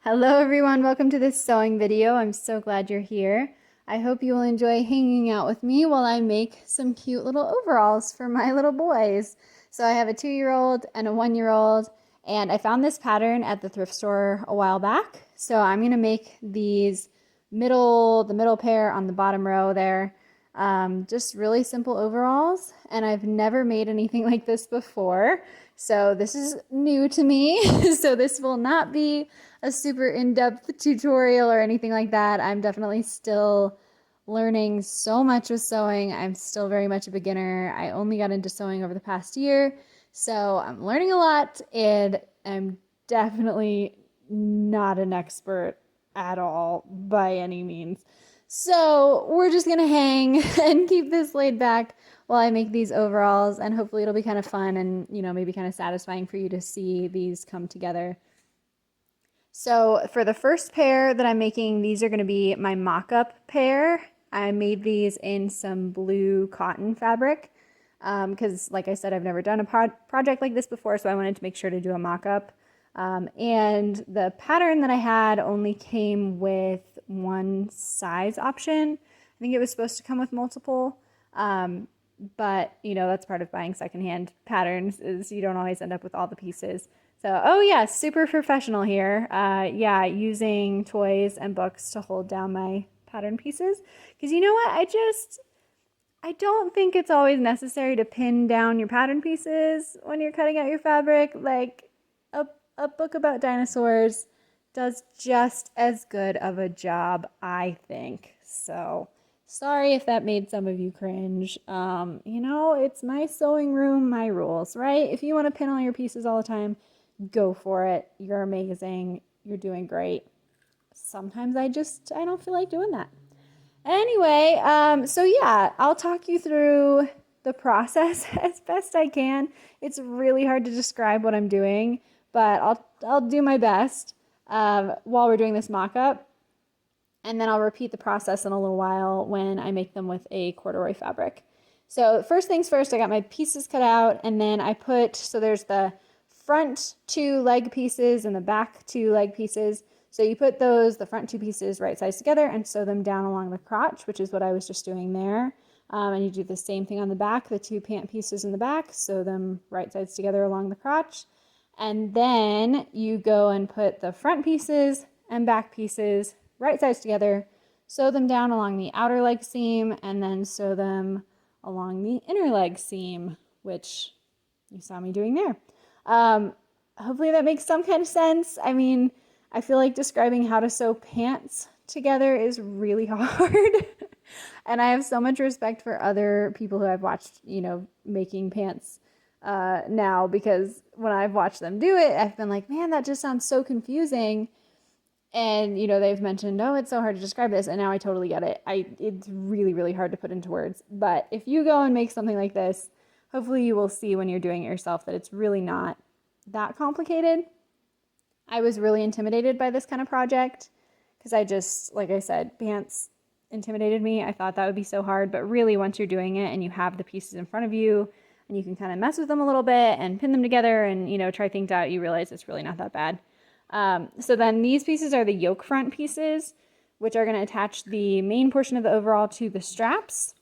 Hello everyone, welcome to this sewing video. I'm so glad you're here. I hope you will enjoy hanging out with me while I make some cute little overalls for my little boys. So I have a 2-year-old and a 1-year-old, and I found this pattern at the thrift store a while back. So I'm gonna make these the middle pair on the bottom row there. Just really simple overalls, and I've never made anything like this before. So this is new to me. So this will not be a super in-depth tutorial or anything like that. I'm definitely still learning so much with sewing. I'm still very much a beginner. I only got into sewing over the past year, so I'm learning a lot, and I'm definitely not an expert at all by any means. So we're just gonna hang and keep this laid back while I make these overalls, and hopefully it'll be kind of fun and, maybe kind of satisfying for you to see these come together. So for the first pair that I'm making, these are going to be my mock-up pair. I made these in some blue cotton fabric because, like I said, I've never done a project like this before, so I wanted to make sure to do a mock-up. And the pattern that I had only came with one size option. I think it was supposed to come with multiple, but that's part of buying secondhand patterns, is you don't always end up with all the pieces. So, oh yeah, super professional here. Yeah, using toys and books to hold down my pattern pieces. Because you know what? I don't think it's always necessary to pin down your pattern pieces when you're cutting out your fabric. Like, a book about dinosaurs does just as good of a job, I think. So, sorry if that made some of you cringe. It's my sewing room, my rules, right? If you want to pin all your pieces all the time, go for it. You're amazing. You're doing great. Sometimes I don't feel like doing that. Anyway, so yeah, I'll talk you through the process as best I can. It's really hard to describe what I'm doing, but I'll do my best while we're doing this mock-up. And then I'll repeat the process in a little while when I make them with a corduroy fabric. So first things first, I got my pieces cut out, and then so there's the front 2 leg pieces and the back 2 leg pieces. So you put the front 2 pieces right sides together and sew them down along the crotch, which is what I was just doing there. And you do the same thing on the back, the 2 pant pieces in the back, sew them right sides together along the crotch. And then you go and put the front pieces and back pieces right sides together, sew them down along the outer leg seam, and then sew them along the inner leg seam, which you saw me doing there. Hopefully that makes some kind of sense. I mean, I feel like describing how to sew pants together is really hard. And I have so much respect for other people who I've watched, making pants now, because when I've watched them do it, I've been like, man, that just sounds so confusing. And, they've mentioned, oh, it's so hard to describe this. And now I totally get it. It's really, really hard to put into words. But if you go and make something like this, hopefully you will see when you're doing it yourself that it's really not that complicated. I was really intimidated by this kind of project because like I said, pants intimidated me. I thought that would be so hard, but really once you're doing it and you have the pieces in front of you and you can kind of mess with them a little bit and pin them together and, try things out, you realize it's really not that bad. So then these pieces are the yoke front pieces, which are going to attach the main portion of the overall to the straps.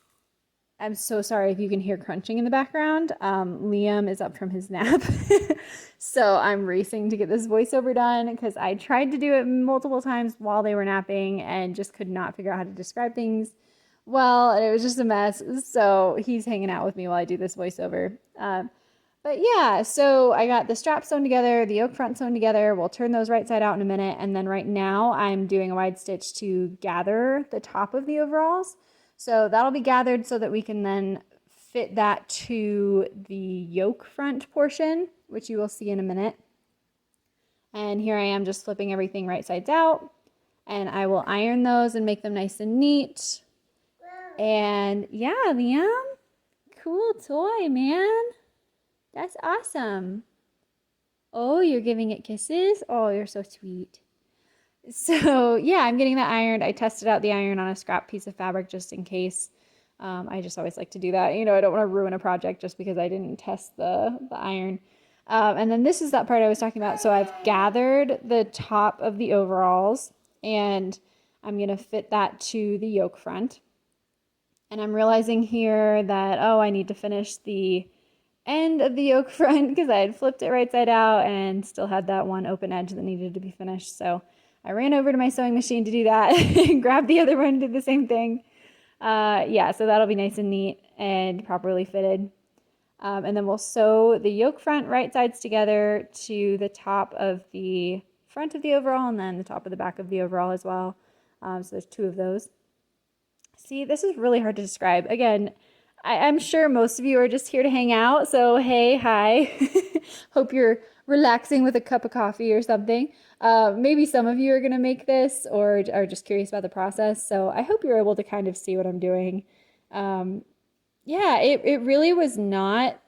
I'm so sorry if you can hear crunching in the background. Liam is up from his nap. So I'm racing to get this voiceover done because I tried to do it multiple times while they were napping and just could not figure out how to describe things well, and it was just a mess. So he's hanging out with me while I do this voiceover. But yeah, so I got the straps sewn together, the yoke front sewn together. We'll turn those right side out in a minute. And then right now I'm doing a wide stitch to gather the top of the overalls. So that'll be gathered so that we can then fit that to the yoke front portion, which you will see in a minute. And here I am just flipping everything right sides out. And I will iron those and make them nice and neat. And yeah, Liam, cool toy, man. That's awesome. Oh, you're giving it kisses? Oh, you're so sweet. So yeah, I'm getting that ironed. I tested out the iron on a scrap piece of fabric just in case. I just always like to do that. I don't want to ruin a project just because I didn't test the iron. And then this is that part I was talking about. So I've gathered the top of the overalls and I'm going to fit that to the yoke front. And I'm realizing here that, oh, I need to finish the end of the yoke front because I had flipped it right side out and still had that one open edge that needed to be finished. So I ran over to my sewing machine to do that and grabbed the other one, did the same thing. Yeah, so that'll be nice and neat and properly fitted. And then we'll sew the yoke front right sides together to the top of the front of the overall and then the top of the back of the overall as well. So there's 2 of those. See, this is really hard to describe. Again, I'm sure most of you are just here to hang out. So, hey, hi. Hope you're relaxing with a cup of coffee or something. Maybe some of you are going to make this or are just curious about the process. So I hope you're able to kind of see what I'm doing. Yeah, it really was not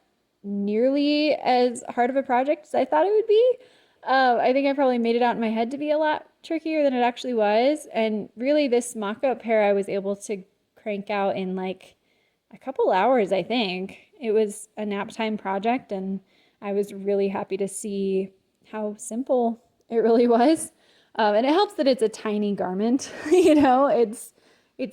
nearly as hard of a project as I thought it would be. I think I probably made it out in my head to be a lot trickier than it actually was. And really this mock-up pair I was able to crank out in like a couple hours, I think. It was a nap time project and I was really happy to see how simple it really was. And it helps that it's a tiny garment, you know, it's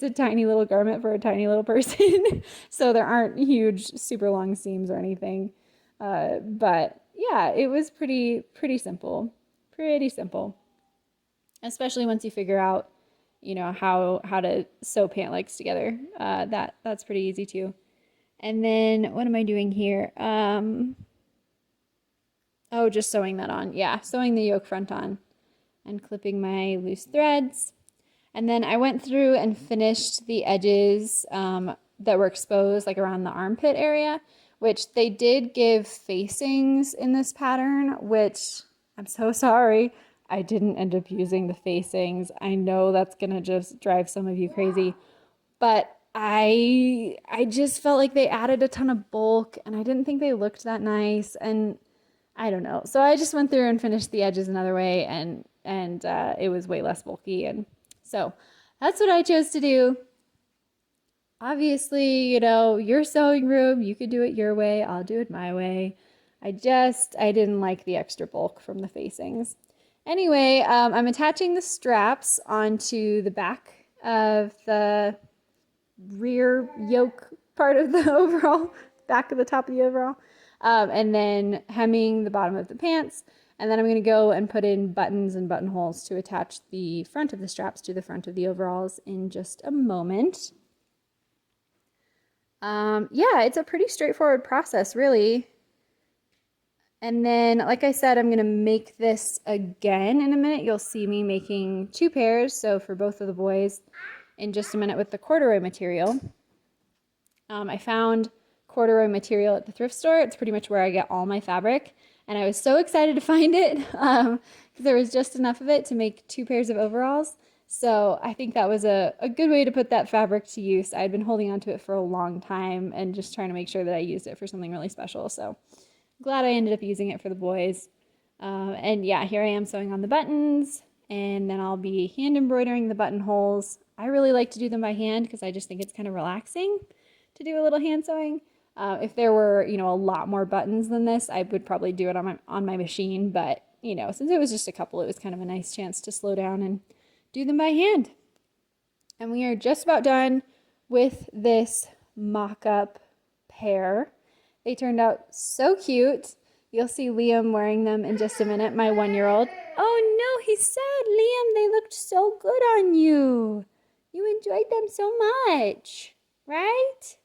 a tiny little garment for a tiny little person. So there aren't huge, super long seams or anything. But yeah, it was pretty simple, especially once you figure out, you know, how to sew pant legs together. That's pretty easy too. And then what am I doing here? Oh, just sewing that on. Yeah, sewing the yoke front on and clipping my loose threads. And then I went through and finished the edges that were exposed, like around the armpit area, which they did give facings in this pattern, which I'm so sorry. I didn't end up using the facings. I know that's going to just drive some of you crazy, but I just felt like they added a ton of bulk and I didn't think they looked that nice. And I don't know. So I just went through and finished the edges another way and it was way less bulky. And so that's what I chose to do. Obviously, you know, your sewing room, you could do it your way. I'll do it my way. I didn't like the extra bulk from the facings. Anyway, I'm attaching the straps onto the back of the rear yoke part of the overall, back of the top of the overall, and then hemming the bottom of the pants. And then I'm going to go and put in buttons and buttonholes to attach the front of the straps to the front of the overalls in just a moment. Yeah, it's a pretty straightforward process, really. And then, like I said, I'm going to make this again in a minute. You'll see me making 2 pairs, so for both of the boys, in just a minute with the corduroy material. I found corduroy material at the thrift store. It's pretty much where I get all my fabric. And I was so excited to find it because there was just enough of it to make 2 pairs of overalls. So I think that was a good way to put that fabric to use. I'd been holding on to it for a long time and just trying to make sure that I used it for something really special. So glad I ended up using it for the boys. And yeah, here I am sewing on the buttons and then I'll be hand embroidering the buttonholes. I really like to do them by hand because I just think it's kind of relaxing to do a little hand sewing. If there were, you know, a lot more buttons than this, I would probably do it on my machine. But, you know, since it was just a couple, it was kind of a nice chance to slow down and do them by hand. And we are just about done with this mock-up pair. They turned out so cute. You'll see Liam wearing them in just a minute, my 1-year-old. Oh no, he's sad, Liam. They looked so good on you. You enjoyed them so much, right?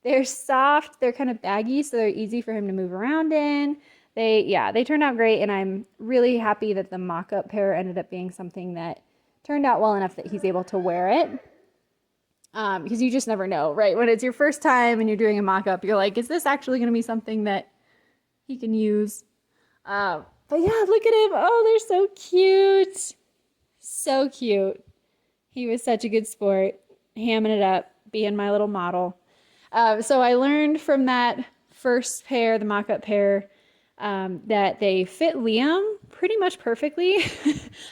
They're soft, they're kind of baggy, so they're easy for him to move around in. They turned out great, and I'm really happy that the mock-up pair ended up being something that turned out well enough that he's able to wear it. Because you just never know, right? When it's your first time and you're doing a mock-up, you're like, is this actually going to be something that he can use? But yeah, look at him. Oh, they're so cute. So cute. He was such a good sport, hamming it up, being my little model. So I learned from that first pair, the mock-up pair, that they fit Liam pretty much perfectly.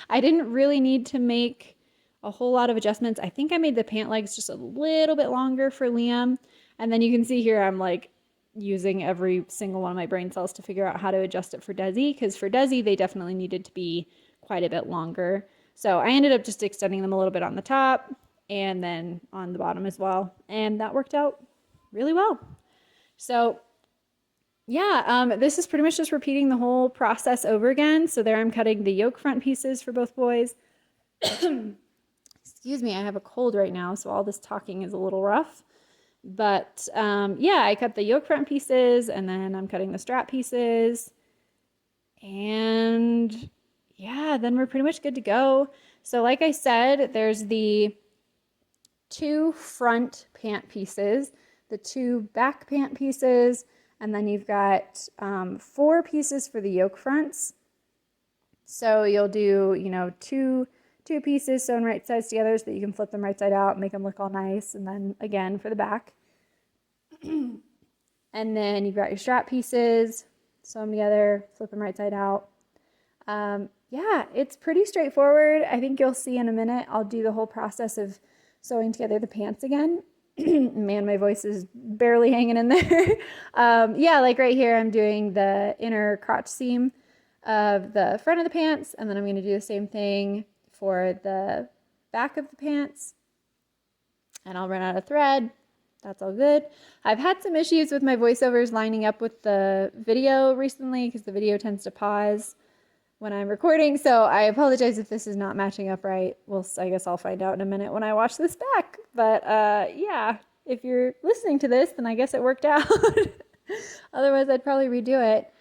I didn't really need to make a whole lot of adjustments. I think I made the pant legs just a little bit longer for Liam. And then you can see here I'm like using every single one of my brain cells to figure out how to adjust it for Desi, because for Desi, they definitely needed to be quite a bit longer. So I ended up just extending them a little bit on the top and then on the bottom as well. And that worked out really well. So yeah, this is pretty much just repeating the whole process over again. So there I'm cutting the yoke front pieces for both boys. Excuse me, I have a cold right now, so all this talking is a little rough. But yeah, I cut the yoke front pieces, and then I'm cutting the strap pieces. And yeah, then we're pretty much good to go. So like I said, there's the 2 front pant pieces, the 2 back pant pieces, and then you've got 4 pieces for the yoke fronts. So you'll do, you know, two pieces sewn right sides together so that you can flip them right side out, make them look all nice, and then again for the back. And then you've got your strap pieces, sew them together, flip them right side out. Yeah, it's pretty straightforward. I think you'll see in a minute. I'll do the whole process of sewing together the pants again. Man, my voice is barely hanging in there. Yeah, like right here, I'm doing the inner crotch seam of the front of the pants, and then I'm going to do the same thing for the back of the pants. And I'll run out of thread. That's all good. I've had some issues with my voiceovers lining up with the video recently because the video tends to pause when I'm recording, so I apologize if this is not matching up right. Well, I guess I'll find out in a minute when I watch this back. But yeah, if you're listening to this, then I guess it worked out. Otherwise, I'd probably redo it.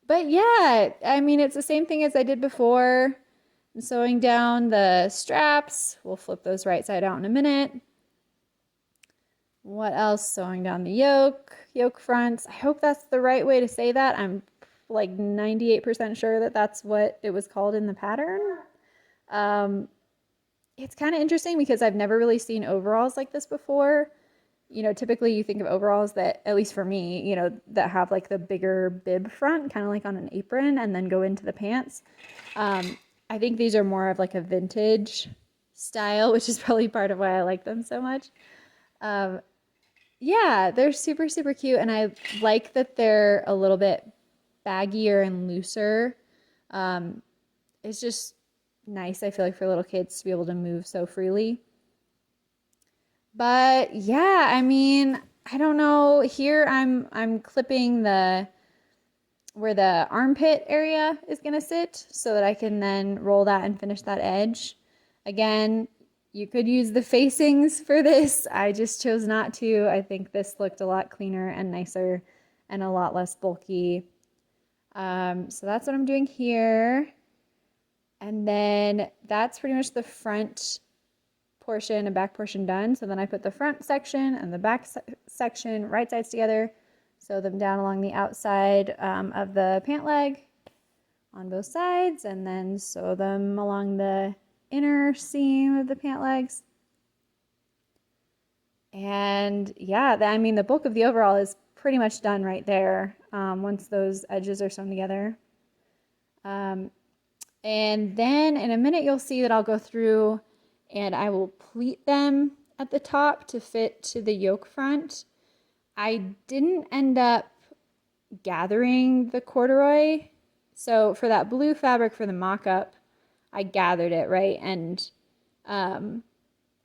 But yeah, I mean, it's the same thing as I did before. I'm sewing down the straps. We'll flip those right side out in a minute. What else? Sewing down the yoke fronts. I hope that's the right way to say that. I'm like 98% sure that that's what it was called in the pattern. It's kind of interesting because I've never really seen overalls like this before. You know, typically you think of overalls that, at least for me, you know, that have like the bigger bib front, kind of like on an apron, and then go into the pants. I think these are more of like a vintage style, which is probably part of why I like them so much. Yeah, they're super, super cute, and I like that they're a little bit baggier and looser. It's just nice, I feel like, for little kids to be able to move so freely. But yeah, I mean, I don't know. Here I'm clipping where the armpit area is gonna sit so that I can then roll that and finish that edge. Again, you could use the facings for this. I just chose not to. I think this looked a lot cleaner and nicer and a lot less bulky. So that's what I'm doing here. And then that's pretty much the front portion and back portion done. So then I put the front section and the back section right sides together, sew them down along the outside of the pant leg on both sides, and then sew them along the inner seam of the pant legs. And yeah, I mean, the bulk of the overall is pretty much done right there once those edges are sewn together. And then in a minute, you'll see that I'll go through and I will pleat them at the top to fit to the yoke front. I didn't end up gathering the corduroy. So for that blue fabric for the mock-up, I gathered it, right? And I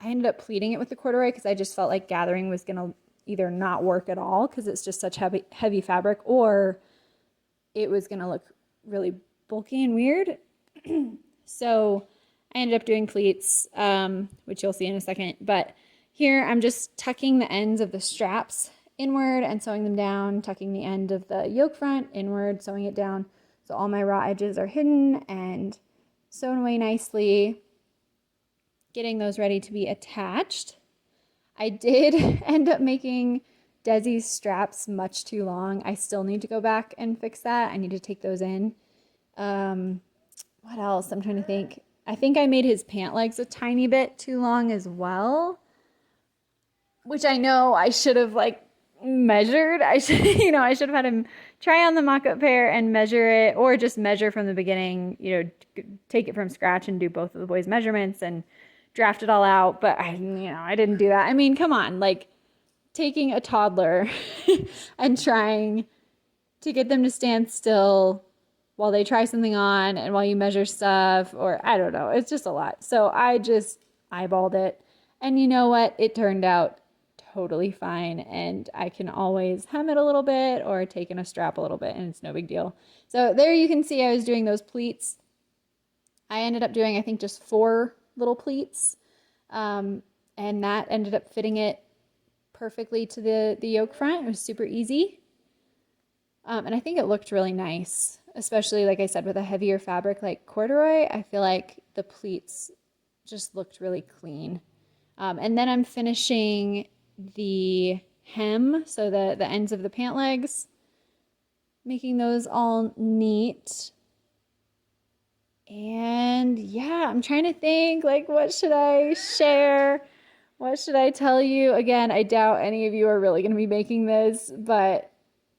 ended up pleating it with the corduroy because I just felt like gathering was going to either not work at all because it's just such heavy fabric, or it was going to look really bulky and weird. So I ended up doing pleats, which you'll see in a second. But here I'm just tucking the ends of the straps inward and sewing them down, tucking the end of the yoke front inward, sewing it down. So all my raw edges are hidden and sewn away nicely, getting those ready to be attached. I did end up making Desi's straps much too long. I still need to go back and fix that. I need to take those in. What else? I'm trying to think. I think I made his pant legs a tiny bit too long as well, which I know I should have like measured. I should have had him try on the mock-up pair and measure it, or just measure from the beginning, take it from scratch and do both of the boys' measurements and draft it all out. But I didn't do that. I mean, come on, like taking a toddler and trying to get them to stand still while they try something on and while you measure stuff, or I don't know. It's just a lot. So I just eyeballed it. And you know what? It turned out totally fine. And I can always hem it a little bit or take in a strap a little bit, and it's no big deal. So there you can see I was doing those pleats. I ended up doing, I think, just 4 little pleats. And that ended up fitting it perfectly to the yoke front. It was super easy. And I think it looked really nice, especially, like I said, with a heavier fabric like corduroy. I feel like the pleats just looked really clean. And then I'm finishing the hem, so the ends of the pant legs, making those all neat. And yeah, I'm trying to think, like, what should I share? What should I tell you? Again, I doubt any of you are really going to be making this, but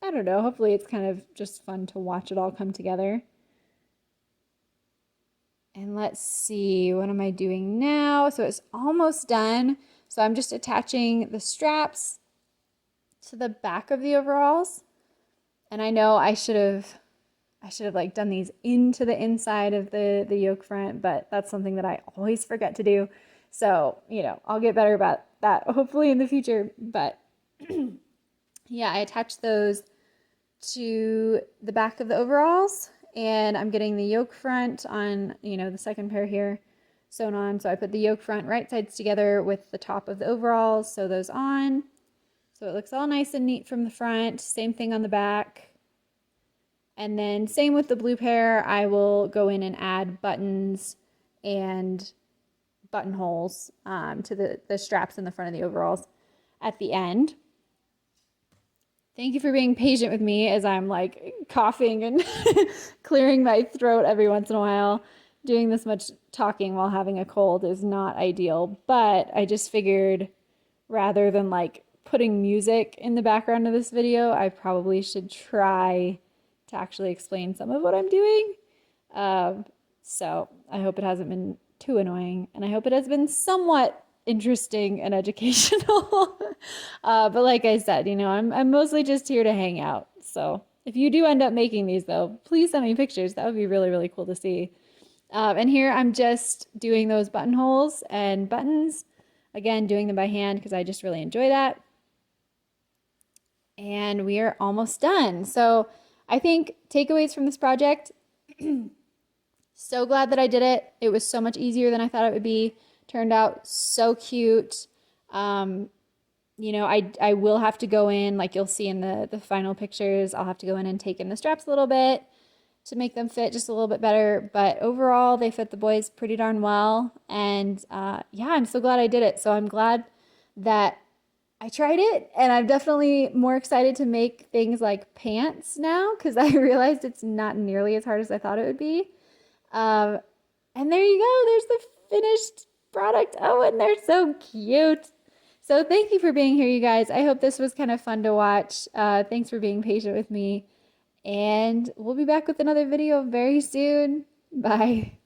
I don't know. Hopefully it's kind of just fun to watch it all come together. And let's see, what am I doing now? So it's almost done. So I'm just attaching the straps to the back of the overalls. And I know I should have like done these into the inside of the yoke front, but that's something that I always forget to do. So, you know, I'll get better about that hopefully in the future. But yeah, I attached those to the back of the overalls, and I'm getting the yoke front on, you know, the second pair here sewn on. So I put the yoke front right sides together with the top of the overalls, sew those on. So it looks all nice and neat from the front. Same thing on the back. And then same with the blue pair, I will go in and add buttons and buttonholes to the straps in the front of the overalls at the end. Thank you for being patient with me as I'm like coughing and clearing my throat every once in a while. Doing this much talking while having a cold is not ideal, but I just figured rather than like putting music in the background of this video, I probably should try to actually explain some of what I'm doing. So I hope it hasn't been too annoying, and I hope it has been somewhat interesting and educational. But like I said, you know, I'm mostly just here to hang out. So if you do end up making these though, please send me pictures. That would be really, really cool to see. And here I'm just doing those buttonholes and buttons. Again, doing them by hand because I just really enjoy that. And we are almost done. So I think takeaways from this project, so glad that I did it. It was so much easier than I thought it would be. Turned out so cute. You know, I will have to go in, like you'll see in the final pictures, I'll have to go in and take in the straps a little bit to make them fit just a little bit better. But overall, they fit the boys pretty darn well. And yeah, I'm so glad I did it. So I'm glad that I tried it, and I'm definitely more excited to make things like pants now because I realized it's not nearly as hard as I thought it would be. And there you go. There's the finished product. Oh, and they're so cute. So thank you for being here, you guys. I hope this was kind of fun to watch. Thanks for being patient with me. And we'll be back with another video very soon. Bye.